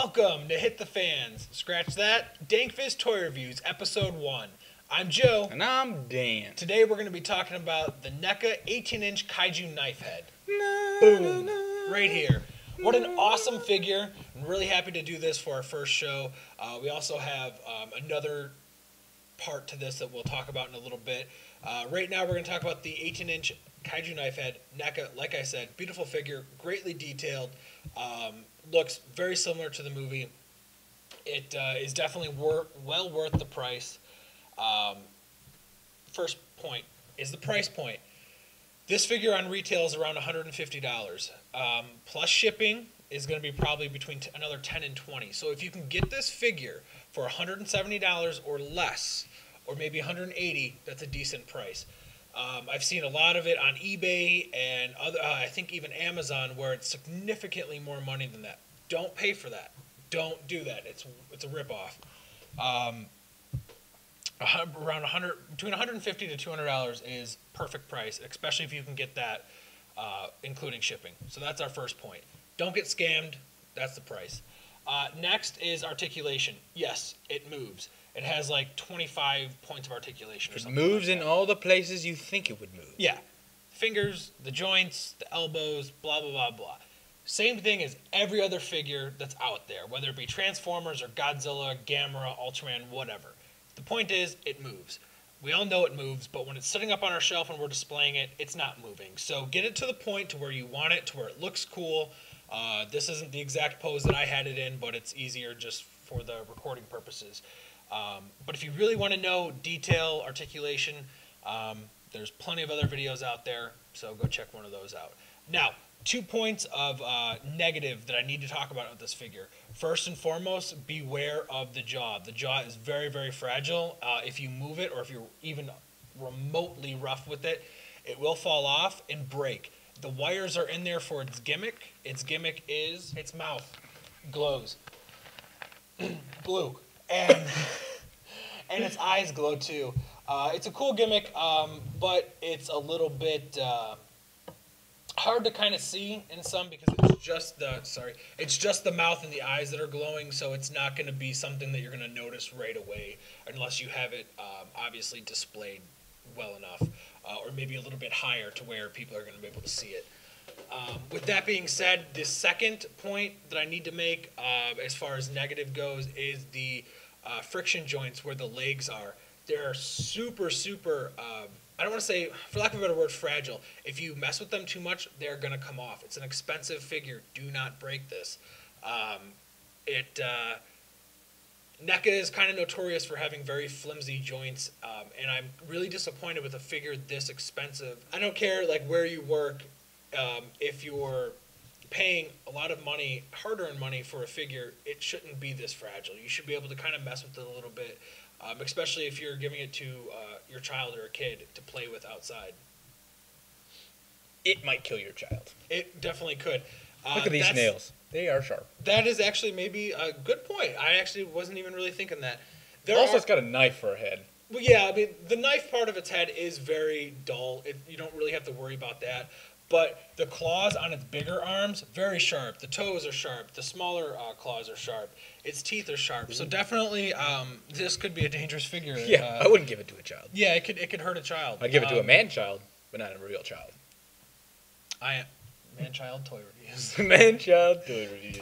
Welcome to Hit the Fans. Scratch that. Dankfist Toy Reviews, Episode 1. I'm Joe. And I'm Dan. Today we're going to be talking about the Neca 18-inch Kaiju Knifehead. Boom. Right here. What an awesome figure. I'm really happy to do this for our first show. We also have another part to this that we'll talk about in a little bit. Right now we're going to talk about the 18-inch Kaiju Knifehead. Neca, like I said, beautiful figure, greatly detailed. Looks very similar to the movie. It is definitely well worth the price. First point is the price point. This figure on retail is around $150. Plus shipping is going to be probably between another $10 and $20. So if you can get this figure for $170 or less, or maybe $180, that's a decent price. I've seen a lot of it on eBay and other, I think even Amazon, where it's significantly more money than that. Don't pay for that. Don't do that. It's a ripoff. Around between $150 to $200 is perfect price, especially if you can get that, including shipping. So that's our first point. Don't get scammed. That's the price. Next is articulation. Yes, it moves. It has like 25 points of articulation or something. It moves in all the places you think it would move. Yeah. Fingers, the joints, the elbows, blah, blah, blah, blah. Same thing as every other figure that's out there, whether it be Transformers or Godzilla, Gamera, Ultraman, whatever. The point is, it moves. We all know it moves, but when it's sitting up on our shelf and we're displaying it, it's not moving. So get it to the point to where you want it, to where it looks cool. This isn't the exact pose that I had it in, but it's easier just for the recording purposes. But if you really want to know detail, articulation, there's plenty of other videos out there, so go check one of those out. Now, 2 points of negative that I need to talk about with this figure. First and foremost, beware of the jaw. The jaw is very, very fragile. If you move it or if you're even remotely rough with it, it will fall off and break. The wires are in there for its gimmick. Its gimmick is its mouth glows blue. And its eyes glow too. It's a cool gimmick, but it's a little bit hard to kind of see in some because it's just the mouth and the eyes that are glowing. So it's not going to be something that you're going to notice right away unless you have it obviously displayed well enough, or maybe a little bit higher to where people are going to be able to see it. With that being said, the second point that I need to make as far as negative goes is the friction joints where the legs are. They're super, super, I don't want to say, for lack of a better word, fragile. If you mess with them too much, they're going to come off. It's an expensive figure. Do not break this. NECA is kind of notorious for having very flimsy joints, and I'm really disappointed with a figure this expensive. I don't care like where you work, if you're paying a lot of money, hard-earned money for a figure, it shouldn't be this fragile. You should be able to kind of mess with it a little bit, especially if you're giving it to your child or a kid to play with outside. It might kill your child. It definitely could. Look at these nails. They are sharp. That is actually maybe a good point. I actually wasn't even really thinking that. It's got a knife for a head. Well, yeah, I mean, the knife part of its head is very dull. You don't really have to worry about that. But the claws on its bigger arms, very sharp. The toes are sharp. The smaller claws are sharp. Its teeth are sharp. So definitely, this could be a dangerous figure. Yeah, I wouldn't give it to a child. Yeah, it could hurt a child. I'd give it to a man-child, but not a real child. Man-child toy reviews. Man-child toy reviews.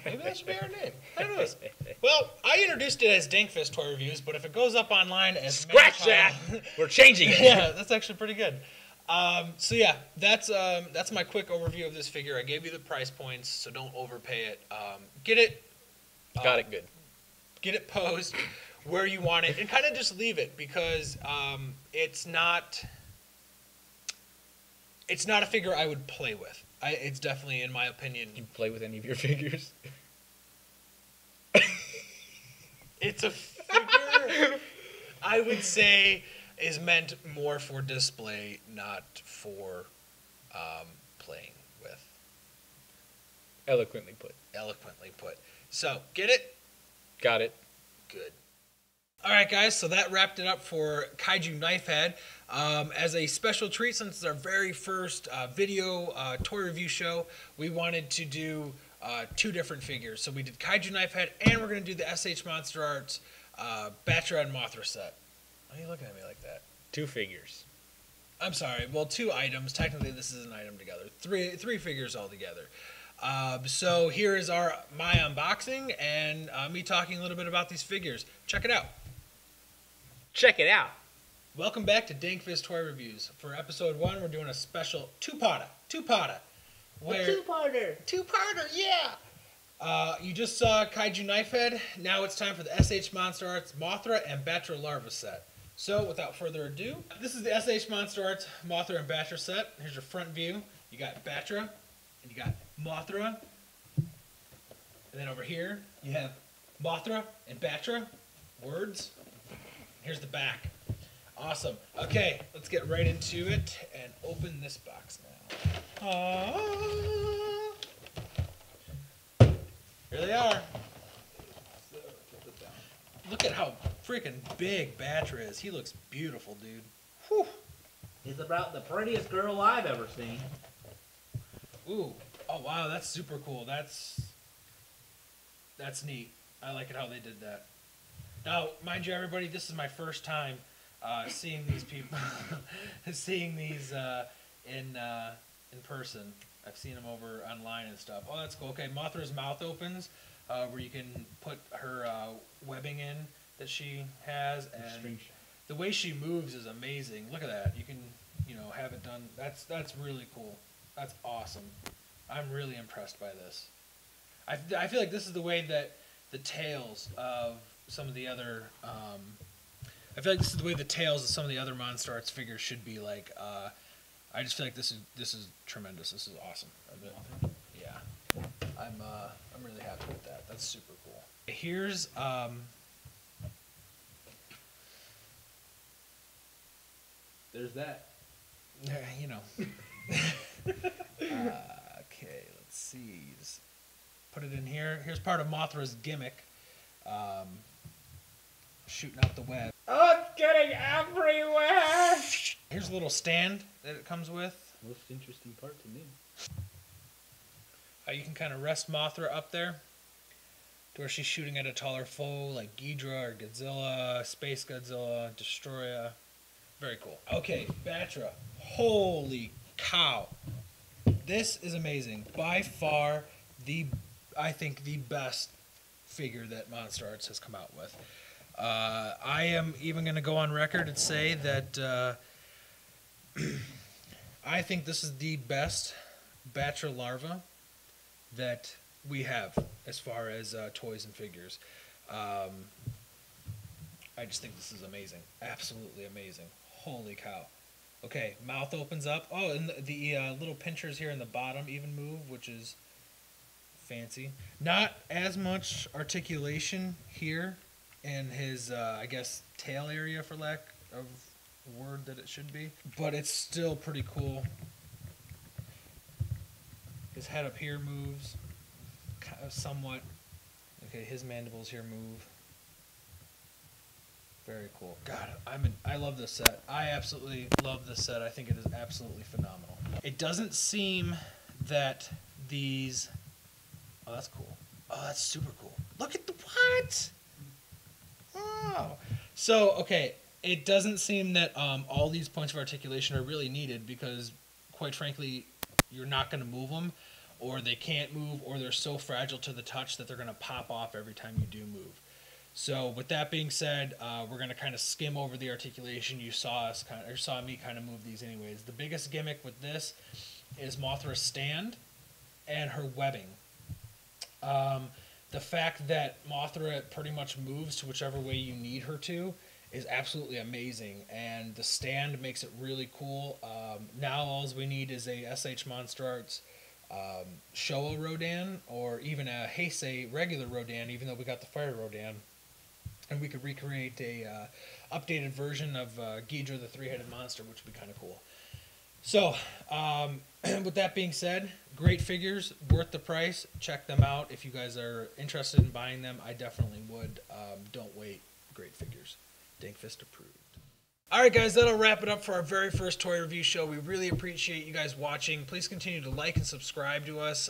Maybe that should be our name. I don't know. Well, I introduced it as Dankfist Toy Reviews, but if it goes up online as Scratch that! We're changing it. Yeah, that's actually pretty good. So yeah, that's my quick overview of this figure. I gave you the price points, so don't overpay it. Get it. Got it good. Get it posed where you want it, and kind of just leave it because it's not a figure I would play with. It's definitely, in my opinion. Do you play with any of your figures? It's a figure I would say is meant more for display, not for playing with. Eloquently put. Eloquently put. So, get it? Got it. Good. Alright guys, so that wrapped it up for Kaiju Knifehead. As a special treat, since it's our very first video toy review show, we wanted to do 2 different figures. So we did Kaiju Knifehead, and we're going to do the S.H. Monster Arts Battra and Mothra set. Why are you looking at me like that? 2 figures. I'm sorry. Well, 2 items. Technically, this is an item together. Three figures all together. So here is my unboxing and me talking a little bit about these figures. Check it out. Check it out. Welcome back to Dankfist Toy Reviews. For episode 1, we're doing a special two-parter. Two-parter, yeah! You just saw Kaiju Knifehead. Now it's time for the S.H. Monster Arts Mothra and Battra Larva set. So, without further ado, this is the S.H. Monster Arts Mothra and Battra set. Here's your front view. You got Battra, and you got Mothra. And then over here, you have Mothra and Battra. Words. Here's the back. Awesome. Okay, let's get right into it and open this box now. Here they are. Look at how freaking big Battra is. He looks beautiful, dude. Whew. He's about the prettiest girl I've ever seen. Ooh. Oh, wow, that's super cool. That's neat. I like it how they did that. Now, mind you, everybody, this is my first time seeing these people, seeing these in person. I've seen them over online and stuff. Oh, that's cool. Okay, Mothra's mouth opens, where you can put her webbing in that she has, and the way she moves is amazing. Look at that. You can, have it done. That's really cool. That's awesome. I'm really impressed by this. I feel like this is the way that the tails of some of the other I feel like this is the way the tails of some of the other Monster Arts figures should be like. I just feel like this is tremendous. This is awesome. Yeah, I'm really happy with that. That's super cool. Here's There's that. Okay, let's see. Just put it in here. Here's part of Mothra's gimmick. Shooting out the web. Oh, it's getting everywhere! Here's a little stand that it comes with. Most interesting part to me. You can kind of rest Mothra up there to where she's shooting at a taller foe like Ghidorah or Godzilla, Space Godzilla, Destroya. Very cool. Okay, Battra. Holy cow. This is amazing. By far, I think the best figure that Monster Arts has come out with. I am even going to go on record and say that I think this is the best Battra larva that we have as far as toys and figures. I just think this is amazing. Absolutely amazing. Holy cow. Okay, mouth opens up. Oh, and the little pinchers here in the bottom even move, which is fancy. Not as much articulation here in his, I guess, tail area, for lack of a word that it should be. But it's still pretty cool. His head up here moves somewhat. Okay, his mandibles here move. Very cool. God, I love this set. I absolutely love this set. I think it is absolutely phenomenal. It doesn't seem that these... Oh, that's cool. Oh, that's super cool. Look at the... What? Oh. So, okay, it doesn't seem that all these points of articulation are really needed because, quite frankly, you're not going to move them, or they can't move, or they're so fragile to the touch that they're going to pop off every time you do move. So with that being said, we're going to kind of skim over the articulation. You saw me kind of move these anyways. The biggest gimmick with this is Mothra's stand and her webbing. The fact that Mothra pretty much moves to whichever way you need her to is absolutely amazing, and the stand makes it really cool. Now all we need is a S.H. Monster Arts Showa Rodan, or even a Heisei regular Rodan, even though we got the Fire Rodan. And we could recreate a updated version of Ghidorah the three-headed monster, which would be kind of cool. So, with that being said, great figures, worth the price. Check them out. If you guys are interested in buying them, I definitely would. Don't wait. Great figures. Dankfist approved. All right, guys, that'll wrap it up for our very first toy review show. We really appreciate you guys watching. Please continue to like and subscribe to us.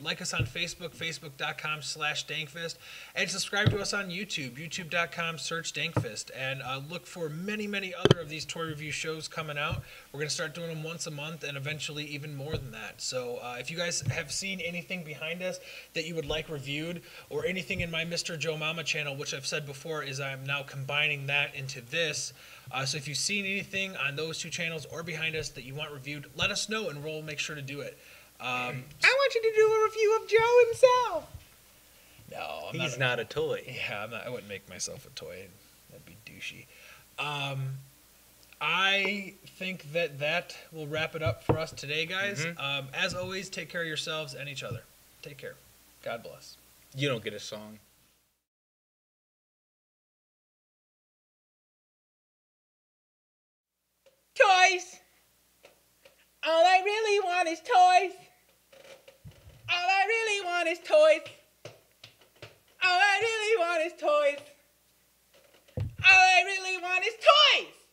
Like us on Facebook, facebook.com/Dankfist, and subscribe to us on YouTube, youtube.com, search Dankfist, and look for many, many other of these toy review shows coming out. We're going to start doing them once a month and eventually even more than that. So if you guys have seen anything behind us that you would like reviewed, or anything in my Mr. Joe Mama channel, which I've said before is I'm now combining that into this. So if you've seen anything on those two channels or behind us that you want reviewed, let us know and we'll make sure to do it. I want you to do a review of Joe himself. No, He's not a toy. Yeah, I wouldn't make myself a toy. That'd be douchey. I think that will wrap it up for us today, guys. As always, take care of yourselves and each other. Take care. God bless. You don't get a song. Toys! All I really want is toys! All I really want is toys! All I really want is toys! All I really want is toys!